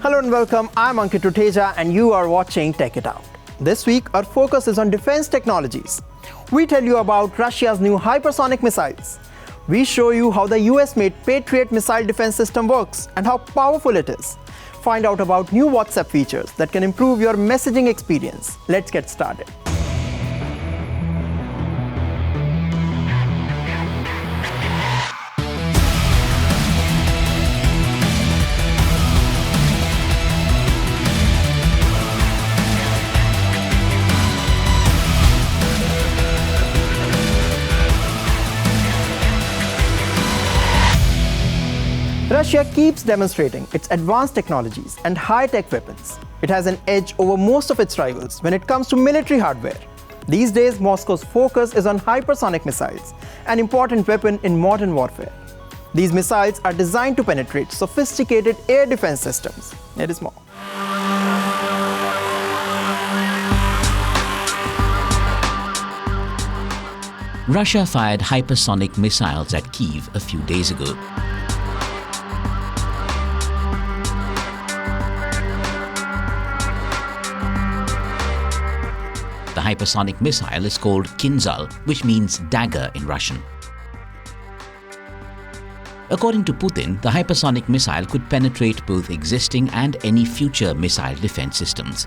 Hello and welcome, I'm Ankit Ruteja and you are watching Tech It Out. This week, our focus is on defense technologies. We tell you about Russia's new hypersonic missiles. We show you how the US-made Patriot missile defense system works and how powerful it is. Find out about new WhatsApp features that can improve your messaging experience. Let's get started. Russia keeps demonstrating its advanced technologies and high-tech weapons. It has an edge over most of its rivals when it comes to military hardware. These days, Moscow's focus is on hypersonic missiles, an important weapon in modern warfare. These missiles are designed to penetrate sophisticated air defense systems. It is more. Russia fired hypersonic missiles at Kyiv a few days ago. The hypersonic missile is called Kinzhal, which means dagger in Russian. According to Putin, the hypersonic missile could penetrate both existing and any future missile defense systems.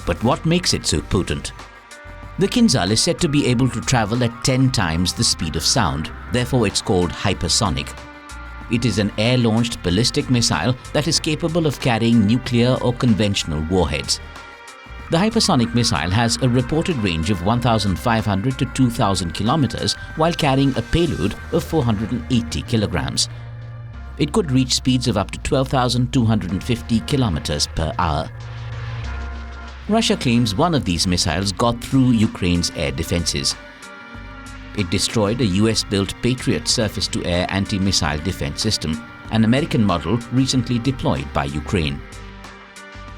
But what makes it so potent? The Kinzhal is said to be able to travel at 10 times the speed of sound, therefore it's called hypersonic. It is an air-launched ballistic missile that is capable of carrying nuclear or conventional warheads. The hypersonic missile has a reported range of 1,500 to 2,000 kilometers while carrying a payload of 480 kilograms. It could reach speeds of up to 12,250 kilometers per hour. Russia claims one of these missiles got through Ukraine's air defenses. It destroyed a US-built Patriot surface-to-air anti-missile defense system, an American model recently deployed by Ukraine.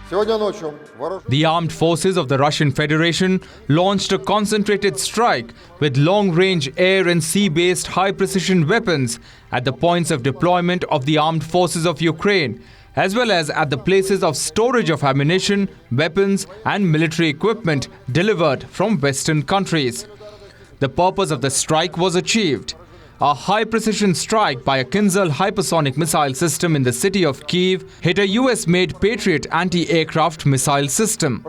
The armed forces of the Russian Federation launched a concentrated strike with long-range air and sea-based high-precision weapons at the points of deployment of the armed forces of Ukraine, as well as at the places of storage of ammunition, weapons and military equipment delivered from Western countries. The purpose of the strike was achieved. A high-precision strike by a Kinzhal hypersonic missile system in the city of Kyiv hit a US-made Patriot anti-aircraft missile system.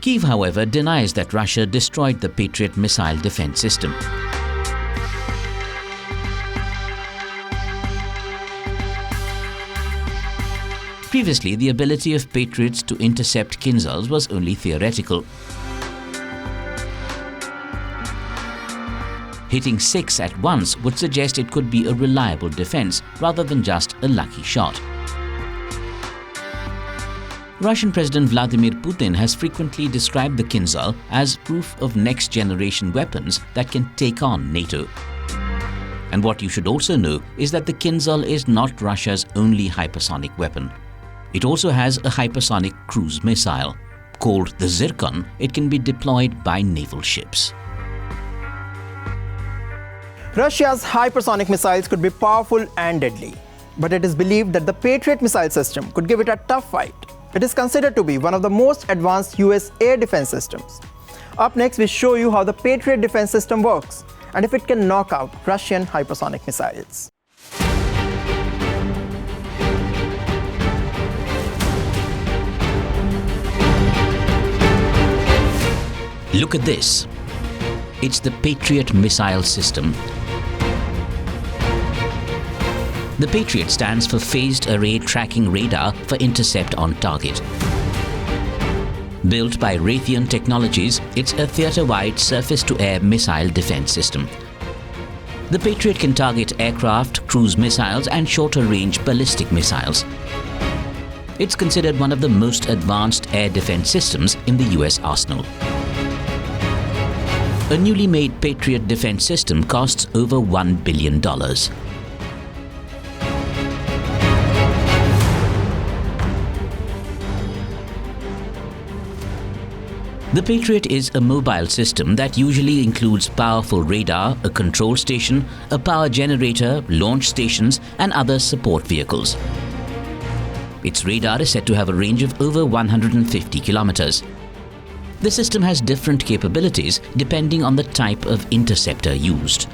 Kyiv, however, denies that Russia destroyed the Patriot missile defense system. Previously, the ability of Patriots to intercept Kinzhals was only theoretical. Hitting 6 at once would suggest it could be a reliable defense rather than just a lucky shot. Russian President Vladimir Putin has frequently described the Kinzhal as proof of next-generation weapons that can take on NATO. And what you should also know is that the Kinzhal is not Russia's only hypersonic weapon. It also has a hypersonic cruise missile. Called the Zircon, it can be deployed by naval ships. Russia's hypersonic missiles could be powerful and deadly, but it is believed that the Patriot missile system could give it a tough fight. It is considered to be one of the most advanced US air defense systems. Up next, we show you how the Patriot defense system works and if it can knock out Russian hypersonic missiles. Look at this. It's the Patriot missile system. The Patriot stands for Phased Array Tracking Radar for intercept on target. Built by Raytheon Technologies, it's a theater-wide surface-to-air missile defense system. The Patriot can target aircraft, cruise missiles and shorter-range ballistic missiles. It's considered one of the most advanced air defense systems in the US arsenal. A newly made Patriot defense system costs over $1 billion. The Patriot is a mobile system that usually includes powerful radar, a control station, a power generator, launch stations, and other support vehicles. Its radar is said to have a range of over 150 kilometers. The system has different capabilities depending on the type of interceptor used.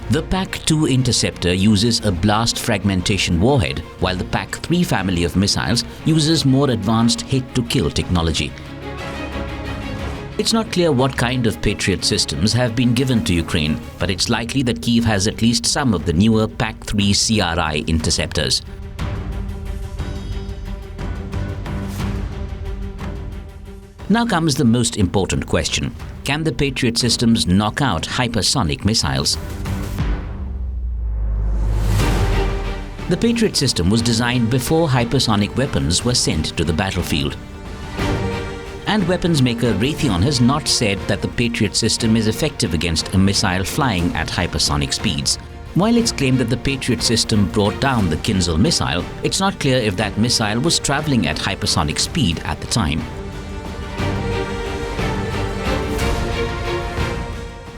The PAC-2 interceptor uses a blast fragmentation warhead, while the PAC-3 family of missiles uses more advanced hit-to-kill technology. It's not clear what kind of Patriot systems have been given to Ukraine, but it's likely that Kyiv has at least some of the newer PAC-3 CRI interceptors. Now comes the most important question. Can the Patriot systems knock out hypersonic missiles? The Patriot system was designed before hypersonic weapons were sent to the battlefield. And weapons maker Raytheon has not said that the Patriot system is effective against a missile flying at hypersonic speeds. While it's claimed that the Patriot system brought down the Kinzhal missile, it's not clear if that missile was traveling at hypersonic speed at the time.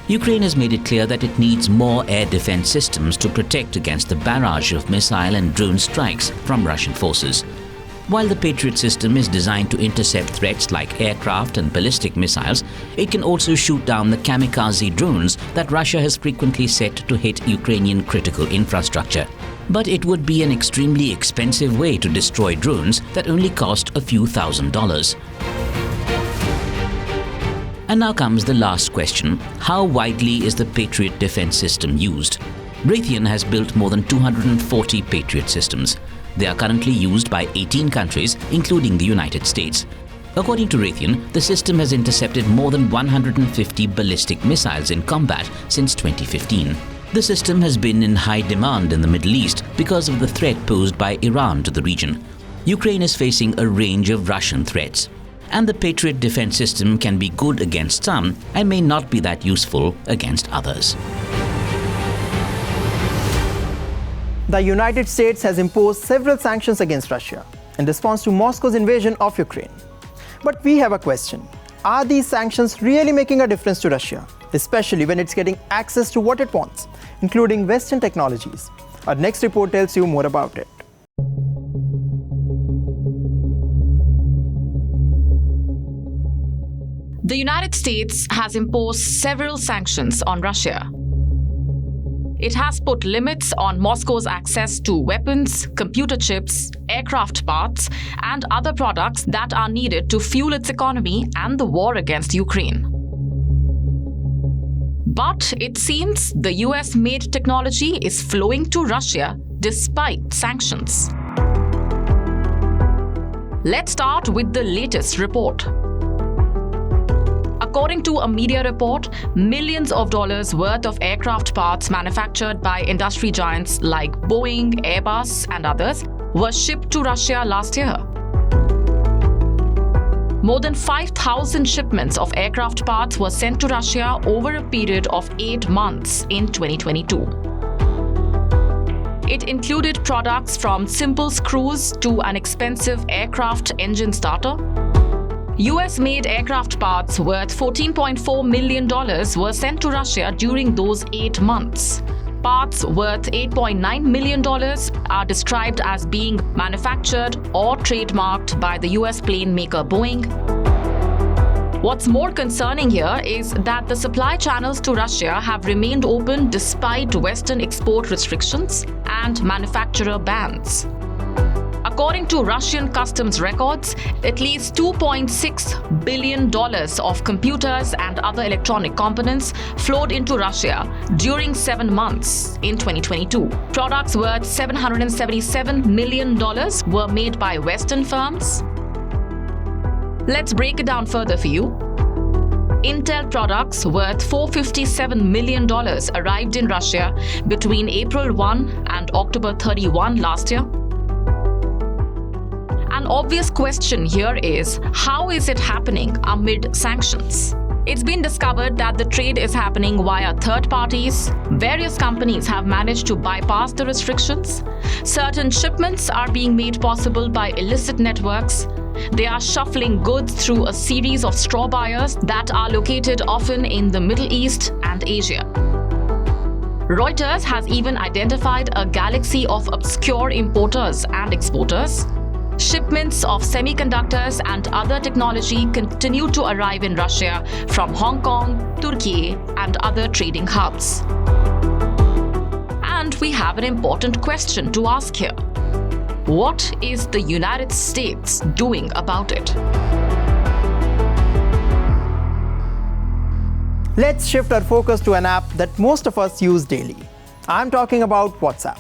Ukraine has made it clear that it needs more air defense systems to protect against the barrage of missile and drone strikes from Russian forces. While the Patriot system is designed to intercept threats like aircraft and ballistic missiles, it can also shoot down the kamikaze drones that Russia has frequently set to hit Ukrainian critical infrastructure. But it would be an extremely expensive way to destroy drones that only cost a few $1,000s. And now comes the last question. How widely is the Patriot defense system used? Raytheon has built more than 240 Patriot systems. They are currently used by 18 countries, including the United States. According to Raytheon, the system has intercepted more than 150 ballistic missiles in combat since 2015. The system has been in high demand in the Middle East because of the threat posed by Iran to the region. Ukraine is facing a range of Russian threats. And the Patriot defense system can be good against some and may not be that useful against others. The United States has imposed several sanctions against Russia in response to Moscow's invasion of Ukraine. But we have a question. Are these sanctions really making a difference to Russia, especially when it's getting access to what it wants, including Western technologies? Our next report tells you more about it. The United States has imposed several sanctions on Russia. It has put limits on Moscow's access to weapons, computer chips, aircraft parts, and other products that are needed to fuel its economy and the war against Ukraine. But it seems the US-made technology is flowing to Russia despite sanctions. Let's start with the latest report. According to a media report, millions of dollars worth of aircraft parts manufactured by industry giants like Boeing, Airbus, and others were shipped to Russia last year. More than 5,000 shipments of aircraft parts were sent to Russia over a period of 8 months in 2022. It included products from simple screws to an expensive aircraft engine starter. US-made aircraft parts worth $14.4 million were sent to Russia during those 8 months. Parts worth $8.9 million are described as being manufactured or trademarked by the US plane maker Boeing. What's more concerning here is that the supply channels to Russia have remained open despite Western export restrictions and manufacturer bans. According to Russian customs records, at least $2.6 billion of computers and other electronic components flowed into Russia during 7 months in 2022. Products worth $777 million were made by Western firms. Let's break it down further for you. Intel products worth $457 million arrived in Russia between April 1 and October 31 last year. An obvious question here is, how is it happening amid sanctions? It's been discovered that the trade is happening via third parties. Various companies have managed to bypass the restrictions. Certain shipments are being made possible by illicit networks. They are shuffling goods through a series of straw buyers that are located often in the Middle East and Asia. Reuters has even identified a galaxy of obscure importers and exporters. Shipments of semiconductors and other technology continue to arrive in Russia from Hong Kong, Turkey, and other trading hubs. And we have an important question to ask here. What is the United States doing about it? Let's shift our focus to an app that most of us use daily. I'm talking about WhatsApp.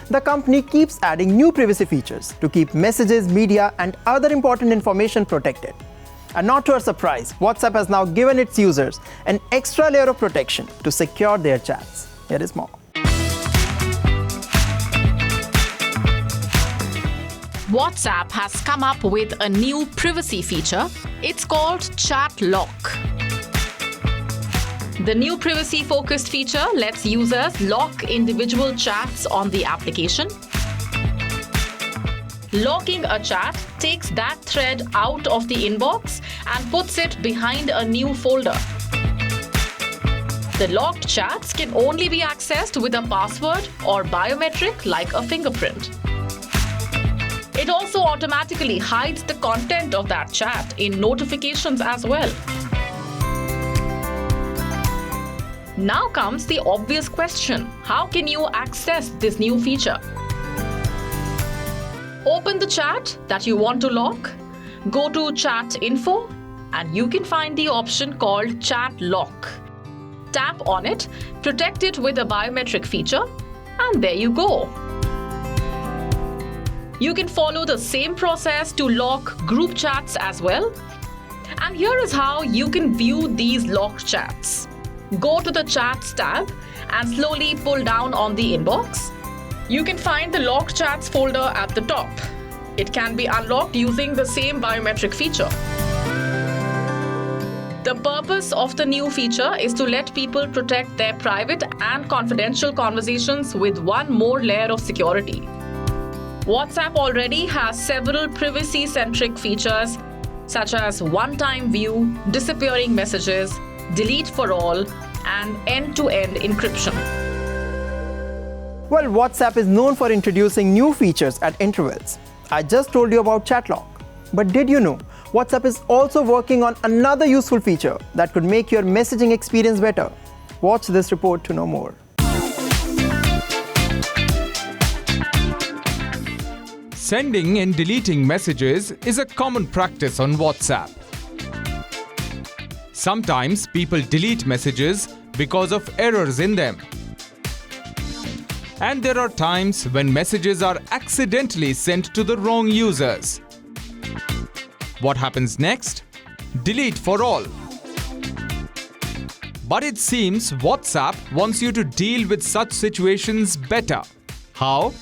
The company keeps adding new privacy features to keep messages, media, and other important information protected. And not to our surprise, WhatsApp has now given its users an extra layer of protection to secure their chats. Here is more. WhatsApp has come up with a new privacy feature. It's called Chat Lock. The new privacy-focused feature lets users lock individual chats on the application. Locking a chat takes that thread out of the inbox and puts it behind a new folder. The locked chats can only be accessed with a password or biometric like a fingerprint. It also automatically hides the content of that chat in notifications as well. Now comes the obvious question: how can you access this new feature? Open the chat that you want to lock, go to Chat Info, and you can find the option called Chat Lock. Tap on it, protect it with a biometric feature, and there you go. You can follow the same process to lock group chats as well. And here is how you can view these locked chats. Go to the Chats tab and slowly pull down on the inbox. You can find the locked chats folder at the top. It can be unlocked using the same biometric feature. The purpose of the new feature is to let people protect their private and confidential conversations with one more layer of security. WhatsApp already has several privacy-centric features such as one-time view, disappearing messages, delete for all, and end-to-end encryption. Well, WhatsApp is known for introducing new features at intervals. I just told you about Chat Lock. But did you know WhatsApp is also working on another useful feature that could make your messaging experience better? Watch this report to know more. Sending and deleting messages is a common practice on WhatsApp. Sometimes people delete messages because of errors in them. And there are times when messages are accidentally sent to the wrong users. What happens next? Delete for all. But it seems WhatsApp wants you to deal with such situations better. How?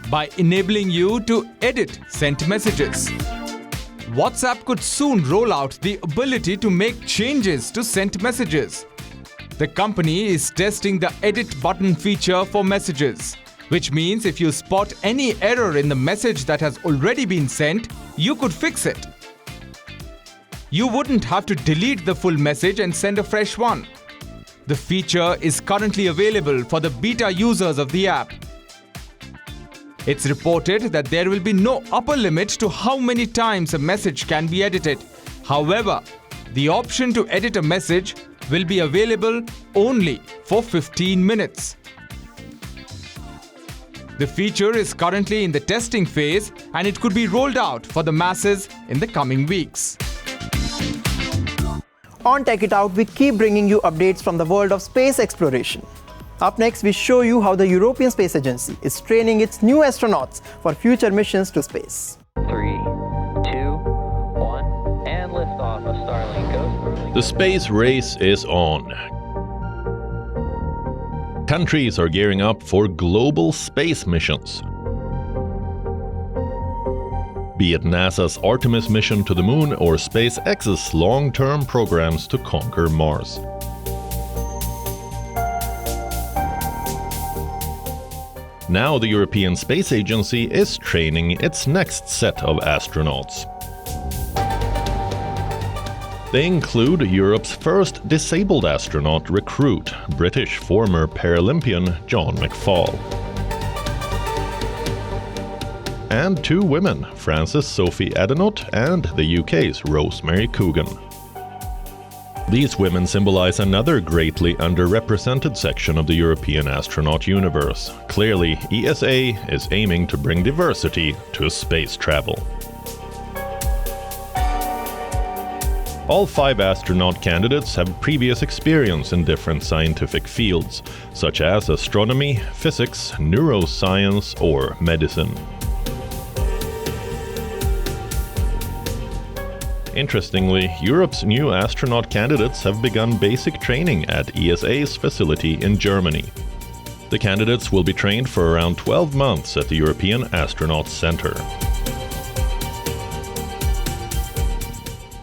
By enabling you to edit sent messages. WhatsApp could soon roll out the ability to make changes to sent messages. The company is testing the edit button feature for messages, which means if you spot any error in the message that has already been sent, you could fix it. You wouldn't have to delete the full message and send a fresh one. The feature is currently available for the beta users of the app. It's reported that there will be no upper limit to how many times a message can be edited. However, the option to edit a message will be available only for 15 minutes. The feature is currently in the testing phase and it could be rolled out for the masses in the coming weeks. On Tech It Out, we keep bringing you updates from the world of space exploration. Up next, we show you how the European Space Agency is training its new astronauts for future missions to space. 3, 2, 1, and liftoff of Starlink goes. The space race is on. Countries are gearing up for global space missions. Be it NASA's Artemis mission to the Moon or SpaceX's long-term programs to conquer Mars. Now the European Space Agency is training its next set of astronauts. They include Europe's first disabled astronaut recruit, British former Paralympian John McFall. And two women, Frances Sophie Adenot and the UK's Rosemary Coogan. These women symbolize another greatly underrepresented section of the European astronaut universe. Clearly, ESA is aiming to bring diversity to space travel. All 5 astronaut candidates have previous experience in different scientific fields, such as astronomy, physics, neuroscience, or medicine. Interestingly, Europe's new astronaut candidates have begun basic training at ESA's facility in Germany. The candidates will be trained for around 12 months at the European Astronaut Center.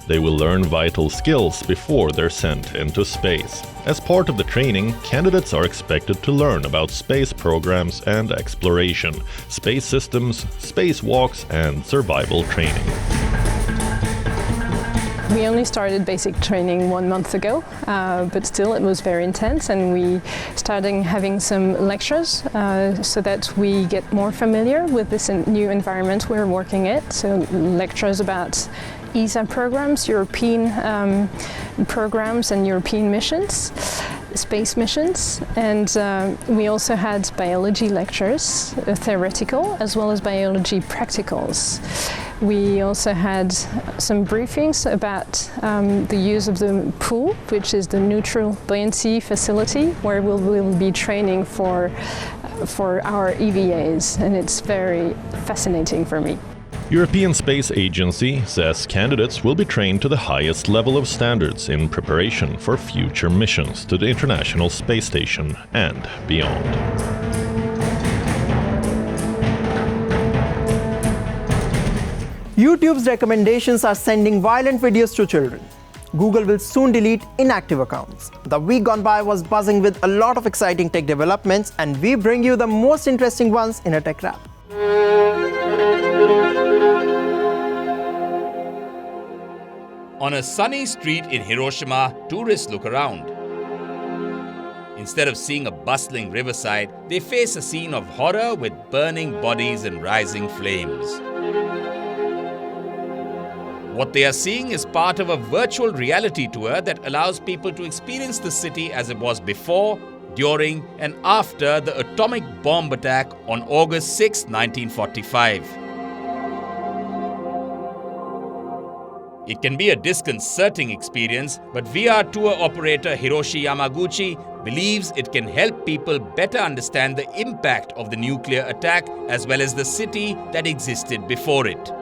They will learn vital skills before they're sent into space. As part of the training, candidates are expected to learn about space programs and exploration, space systems, spacewalks, and survival training. We only started basic training 1 month ago, but still it was very intense, and we started having some lectures so that we get more familiar with this new environment we're working in. So lectures about ESA programs, European programs and European missions, space missions, and we also had biology lectures, theoretical as well as biology practicals. We also had some briefings about the use of the pool, which is the neutral buoyancy facility, where we'll be training for our EVAs, and it's very fascinating for me. European Space Agency says candidates will be trained to the highest level of standards in preparation for future missions to the International Space Station and beyond. YouTube's recommendations are sending violent videos to children. Google will soon delete inactive accounts. The week gone by was buzzing with a lot of exciting tech developments, and we bring you the most interesting ones in a tech wrap. On a sunny street in Hiroshima, tourists look around. Instead of seeing a bustling riverside, they face a scene of horror with burning bodies and rising flames. What they are seeing is part of a virtual reality tour that allows people to experience the city as it was before, during, and after the atomic bomb attack on August 6, 1945. It can be a disconcerting experience, but VR tour operator Hiroshi Yamaguchi believes it can help people better understand the impact of the nuclear attack as well as the city that existed before it.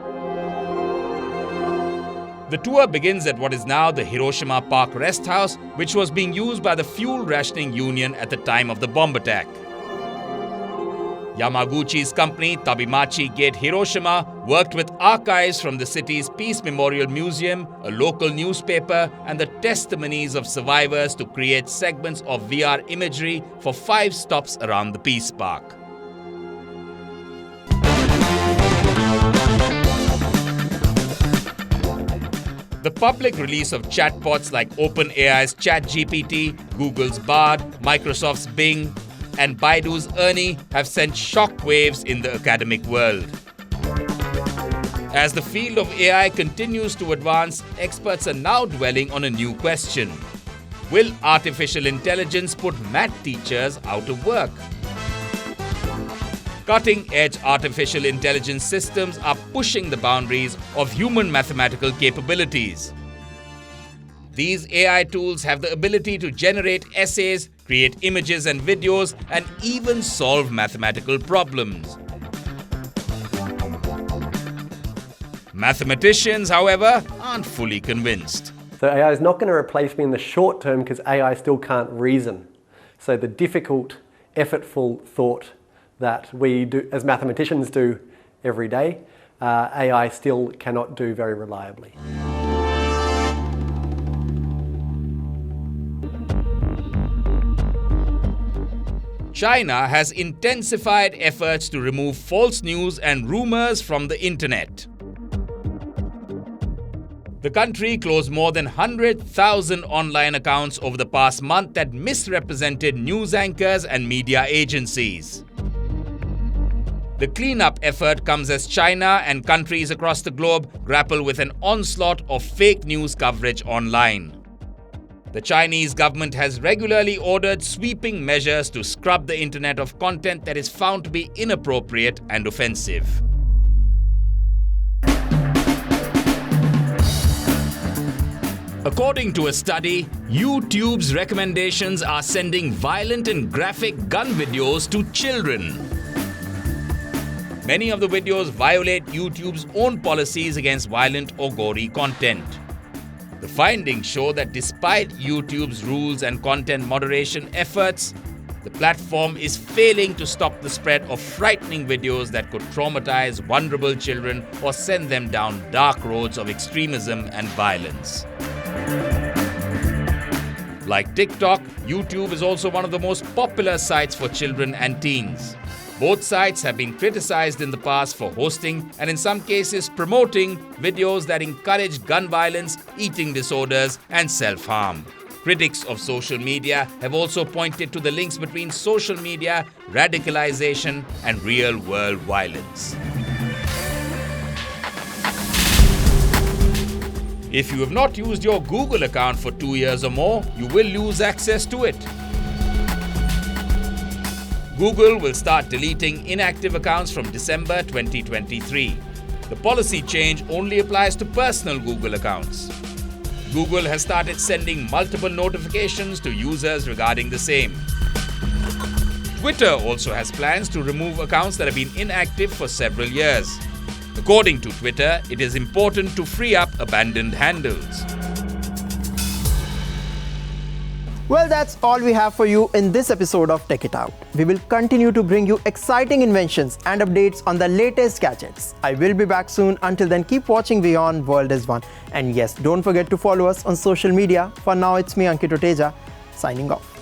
The tour begins at what is now the Hiroshima Park Rest House, which was being used by the Fuel Rationing Union at the time of the bomb attack. Yamaguchi's company, Tabimachi Gate Hiroshima, worked with archives from the city's Peace Memorial Museum, a local newspaper, and the testimonies of survivors to create segments of VR imagery for 5 stops around the Peace Park. The public release of chatbots like OpenAI's ChatGPT, Google's Bard, Microsoft's Bing, and Baidu's Ernie have sent shockwaves in the academic world. As the field of AI continues to advance, experts are now dwelling on a new question. Will artificial intelligence put math teachers out of work? Cutting-edge artificial intelligence systems are pushing the boundaries of human mathematical capabilities. These AI tools have the ability to generate essays, create images and videos, and even solve mathematical problems. Mathematicians, however, aren't fully convinced. So AI is not going to replace me in the short term because AI still can't reason. So the difficult, effortful thought that we do as mathematicians do every day, AI still cannot do very reliably. China has intensified efforts to remove false news and rumors from the internet. The country closed more than 100,000 online accounts over the past month that misrepresented news anchors and media agencies. The cleanup effort comes as China and countries across the globe grapple with an onslaught of fake news coverage online. The Chinese government has regularly ordered sweeping measures to scrub the internet of content that is found to be inappropriate and offensive. According to a study, YouTube's recommendations are sending violent and graphic gun videos to children. Many of the videos violate YouTube's own policies against violent or gory content. The findings show that despite YouTube's rules and content moderation efforts, the platform is failing to stop the spread of frightening videos that could traumatize vulnerable children or send them down dark roads of extremism and violence. Like TikTok, YouTube is also one of the most popular sites for children and teens. Both sites have been criticized in the past for hosting and in some cases promoting videos that encourage gun violence, eating disorders, and self-harm. Critics of social media have also pointed to the links between social media, radicalization, and real-world violence. If you have not used your Google account for 2 years or more, you will lose access to it. Google will start deleting inactive accounts from December 2023. The policy change only applies to personal Google accounts. Google has started sending multiple notifications to users regarding the same. Twitter also has plans to remove accounts that have been inactive for several years. According to Twitter, it is important to free up abandoned handles. Well, that's all we have for you in this episode of Tech It Out. We will continue to bring you exciting inventions and updates on the latest gadgets. I will be back soon. Until then, keep watching WION World is One. And yes, don't forget to follow us on social media. For now, it's me, Ankit Oteja, signing off.